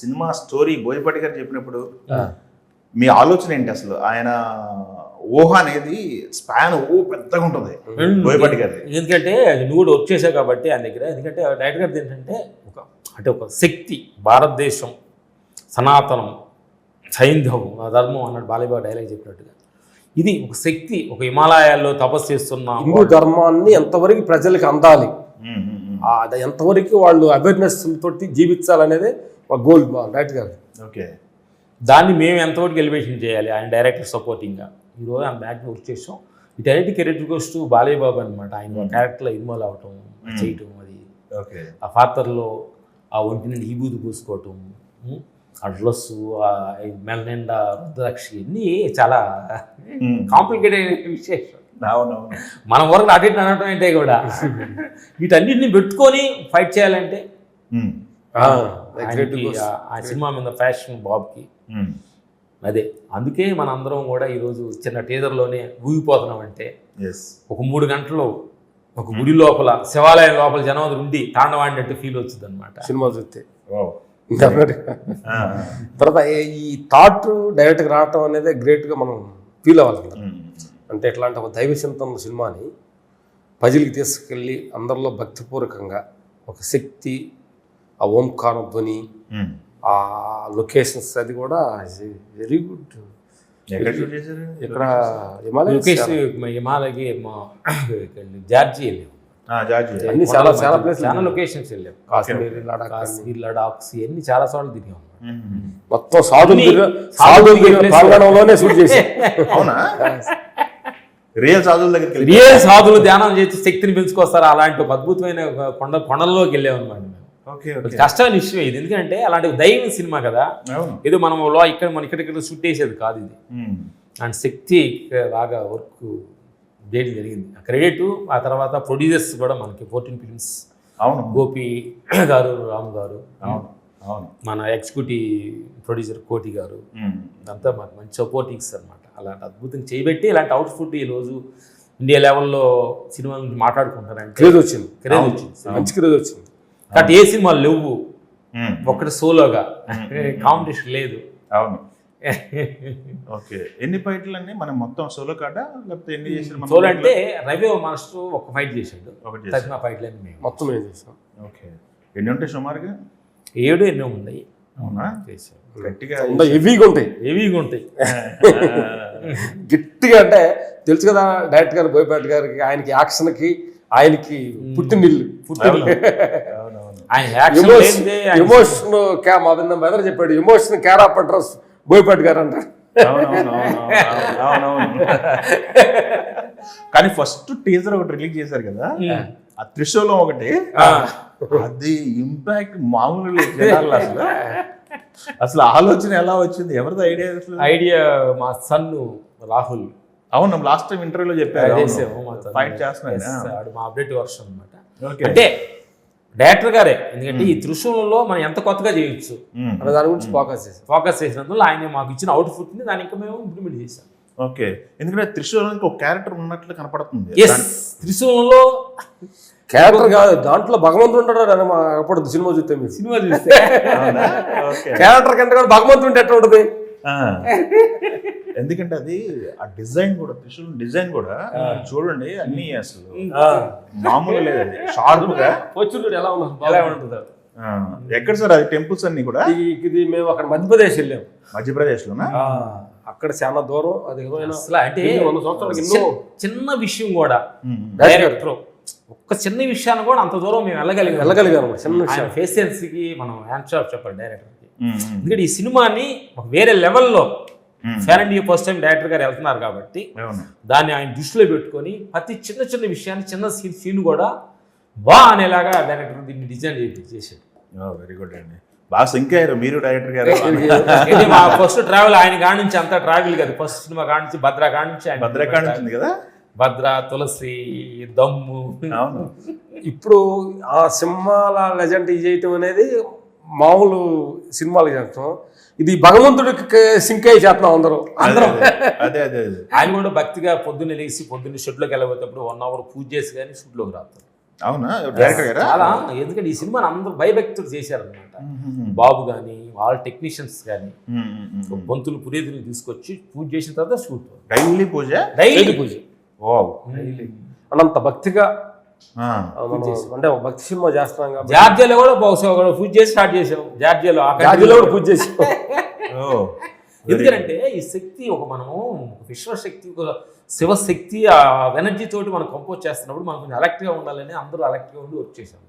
Cinema story Boyapati గారు చెప్పినప్పుడు మీ ఆలోచన ఏంటి అసలు? ఆయన ఊహ అనేది స్పాన్ పెద్దగా ఉంటుంది బోయపాటి గారి. ఎందుకంటే నువ్వు కూడా వచ్చేసావు కాబట్టి ఆయన దగ్గర. ఎందుకంటే డైరెక్టర్ గారిది ఏంటంటే ఒక శక్తి, భారతదేశం, సనాతనం, సైంధవం, ధర్మం అన్నాడు బాలయ్య డైలాగ్ చెప్పినట్టుగా. ఇది ఒక శక్తి, ఒక హిమాలయాల్లో తపస్సు చేస్తున్న హిందూ ధర్మాన్ని ఎంతవరకు ప్రజలకు అందాలి, ఎంతవరకు వాళ్ళు అవేర్నెస్ తోటి జీవించాలనేది ఒక గోల్ డైరెక్టర్ గారు. ఓకే, దాన్ని మేము ఎంతవరకు ఎలివేషన్ చేయాలి ఆయన డైరెక్టర్ సపోర్టింగ్గా. ఈరోజు ఆయన బ్యాక్ వర్క్ చేసాం. ఈ direct career goes to Balayya Babu అనమాట. ఆయన క్యారెక్టర్లో ఇన్వాల్వ్ అవటం, చేయటం, అది ఆ పాత్రలో ఆ ఒంటి నుండి ఈబూది పూసుకోవటం, ఆ డ్రెస్సు, ఆ మెల్ల నిండా రుద్రాక్షి, ఇవన్నీ చాలా కాంప్లికేటెడ్ విశేషం. మనం వరకు అటు ఇటు అనటం ఏంటే కూడా వీటన్నిటిని పెట్టుకొని ఫైట్ చేయాలంటే ఆ సినిమా మీద ఫ్యాషన్ బాబుకి అదే. అందుకే మనందరం కూడా ఈరోజు చిన్న టీజర్లోనే ఊగిపోతున్నాం. అంటే ఒక 3 గంటలు ఒక గుడి లోపల, శివాలయం లోపల జనం ఉండి తాండవాడినట్టు ఫీల్ వచ్చింది అనమాట సినిమా చూస్తే. తర్వాత ఈ థాట్ డైరెక్ట్గా రావటం అనేది గ్రేట్గా మనం ఫీల్ అవ్వాలి. అంటే ఎట్లాంటి ఒక దైవ చింతన సినిమాని ప్రజలకి తీసుకెళ్ళి అందరిలో భక్తిపూర్వకంగా ఒక శక్తి, ఆ ఓంకార ధ్వని, ఆ లొకేషన్స్, అది కూడా వెరీ గుడ్. ఇక్కడ హిమాలయకి జార్జి వెళ్ళాం, అన్ని చాలా ప్లేస్, చాలా లొకేషన్స్ వెళ్ళాం. కాశ్మీర్, లడాక్స్, ఇవన్నీ చాలా సార్లు తిరిగాం. మొత్తం సాధువుల ప్రాంగణంలోనే షూట్ చేసి. అవునా? రియల్ సాధువులు ధ్యానం చేసి శక్తిని పెంచుకొస్తారు. అలాంటి ఒక అద్భుతమైన కొండల్లోకి వెళ్ళాం అనమాట. కష్టమైన విషయం ఇది. ఎందుకంటే అలాంటి దైవం సినిమా కదా, ఏదో మనం ఇక్కడ షూట్ చేసేది కాదు ఇది. అండ్ శక్తి బాగా వర్క్ చేయడం జరిగింది. క్రెడిట్ ఆ తర్వాత ప్రొడ్యూసర్స్ కూడా మనకి 14 ఫిల్మ్స్, గోపి గారు, రాము గారు, మన ఎగ్జిక్యూటివ్ ప్రొడ్యూసర్ కోటి గారు, అంతా మాకు మంచి సపోర్టింగ్స్ అనమాట. అలాంటి అద్భుతంగా చేయబెట్టి ఇలాంటి అవుట్పుట్ ఈరోజు ఇండియా లెవెల్లో సినిమా గురించి మాట్లాడుకుంటారంటే క్రేజ్ వచ్చింది, మంచి క్రేజ్ వచ్చింది. కాబట్టి ఏ సినిమాలు లేవు, ఒక్కటి సోలోగా కాంపిటీషన్ లేదు. అవును. ఓకే, ఎన్ని ఫైట్లు అన్ని మనం మొత్తం సోలో కాదా లేకపోతే ఎన్ని చేసారు? సోలో అంటే రవి మాస్టర్ ఒక ఫైట్ చేశాడు, తగిన ఫైట్లు అన్ని మేము మొత్తం ఏం చేసాం. ఓకే, ఎన్ని ఉంటాయి సుమారుగా? 7 ఉన్నాయి. అవునా? గట్టిగా హెవీగా ఉంటాయి గట్టిగా. అంటే తెలుసు కదా డైరెక్టర్ గారు, బోయపాటి గారికి, ఆయనకి యాక్షన్కి, ఆయనకి పుట్టినిల్లు. ఎమోషన్ మా బెదర్ చెప్పాడు, ఎమోషన్ క్యార్ ఆఫ్ అడ్రస్ బోయపాటి గారు అంటారు. కానీ ఫస్ట్ టీజర్ ఒకటి రిలీజ్ చేశారు కదా, ఆ త్రిశూలం ఒకటి, అది ఇంపాక్ట్ మామూలు లేదు. అసలు ఆలోచన ఎలా వచ్చింది? ఎవరిది ఐడియా? ఐడియా మా సన్ను రాహుల్. అవును, లాస్ట్ టైం ఇంటర్వ్యూలో చెప్పారు, ఫైట్ చేస్తున్నాడు. మా అప్డేట్ వర్షన్ అనమాట. అంటే డైరెక్టర్ గారే, ఎందుకంటే ఈ త్రిశూలంలో మనం ఎంత కొత్తగా చేయొచ్చు అనే దాని గురించి ఫోకస్ చేసినందువల్ల ఆయన మాకు ఇచ్చిన అవుట్పుట్ని దాన్ని ఇంకా మేము ఇంప్లిమెంట్ చేసాం. ఓకే, ఎందుకంటే త్రిశూలానికి ఒక క్యారెక్టర్ ఉన్నట్లు కనపడుతుంది. త్రిశూలంలో క్యారెక్టర్ కాదు, దాంట్లో భగవంతుడు ఉంటాడు అప్పుడు సినిమా చూస్తే. మీరు సినిమా చూస్తే క్యారెక్టర్ కంటే కూడా భగవంతుడు ఉంటే ఎట్లా ఉంటుంది? ఎందుకంటే అది ఆ డిజైన్ కూడా, త్రిశూలం డిజైన్ కూడా చూడండి, అన్ని అసలు మామూలు లేదు, అది షార్ప్ గా ఎలా ఉంటుంది. ఎక్కడ సార్ అది టెంపుల్స్ అన్ని కూడా? ఇది మేము అక్కడ మధ్యప్రదేశ్ వెళ్ళాము. మధ్యప్రదేశ్ లోనా? అక్కడ చాలా దూరం. అది అంటే చిన్న విషయం కూడా డైరెక్టర్, ఒక్క చిన్న విషయాన్ని కూడా అంత దూరం మేము వెళ్ళగలిగాము. చిన్న పేషెన్స్కి మనం హ్యాండ్ షాప్ చెప్పాలి డైరెక్టర్కి. ఎందుకంటే ఈ సినిమాని వేరే లెవెల్లో fan India first time director గారు వెళ్తున్నారు కాబట్టి దాన్ని ఆయన దృష్టిలో పెట్టుకొని ప్రతి చిన్న విషయాన్ని, చిన్న సీన్ కూడా అనేలాగా డైరెక్టర్ దీన్ని డిజైన్ చేశాడు. వెరీ గుడ్ అండి, బాగా సింక్ అయ్యారు మీరు డైరెక్టర్ గారు. మా ఫస్ట్ ట్రావెల్ ఆయన కాడి నుంచి అంతా ట్రావెల్ కదా, ఫస్ట్ సినిమా కాడి నుంచి భద్రా కాడి నుంచి కదా, భద్ర, తులసి, దమ్ము. ఇప్పుడు ఆ సినిమాల లెజెండ్ చేయటం అనేది మామూలు సినిమాలు చేస్తాం, ఇది భగవంతుడికి సింక్ అయ్యి చేస్తున్నాం అందరం. అదే ఆయన కూడా భక్తిగా పొద్దున్నే లేచి పొద్దున్నే షెడ్లోకి వెళ్ళబోయేటప్పుడు 1 hour పూజ చేసి కానీ షూట్లోకి రాస్తాం. అవునా డైరెక్టర్ గారా? చాలా, ఎందుకంటే ఈ సినిమాని అందరూ భయభక్తులు చేశారనమాట. బాబు కానీ వాళ్ళ టెక్నీషియన్స్ కానీ బంతులు పురేతులు తీసుకొచ్చి పూజ చేసిన తర్వాత షూట్. డైలీ పూజ? డైలీ పూజ. అనంత భక్తిగా అంటే ఒక భక్తి సినిమా చేస్తున్నాం కాబట్టి జార్జియాలో కూడా పూజ చేసి స్టార్ట్ చేసాం. జార్జియాలో కూడా పూజ చేసాం. ఎందుకంటే ఈ శక్తి మనము విశ్వశక్తి, శివశక్తి, ఆ ఎనర్జీ తోటి మనం కంపోజ్ చేస్తున్నప్పుడు మనం కొంచెం అలర్ట్గా ఉండాలని అందరూ అలర్ట్గా ఉండి వర్క్ చేసాం.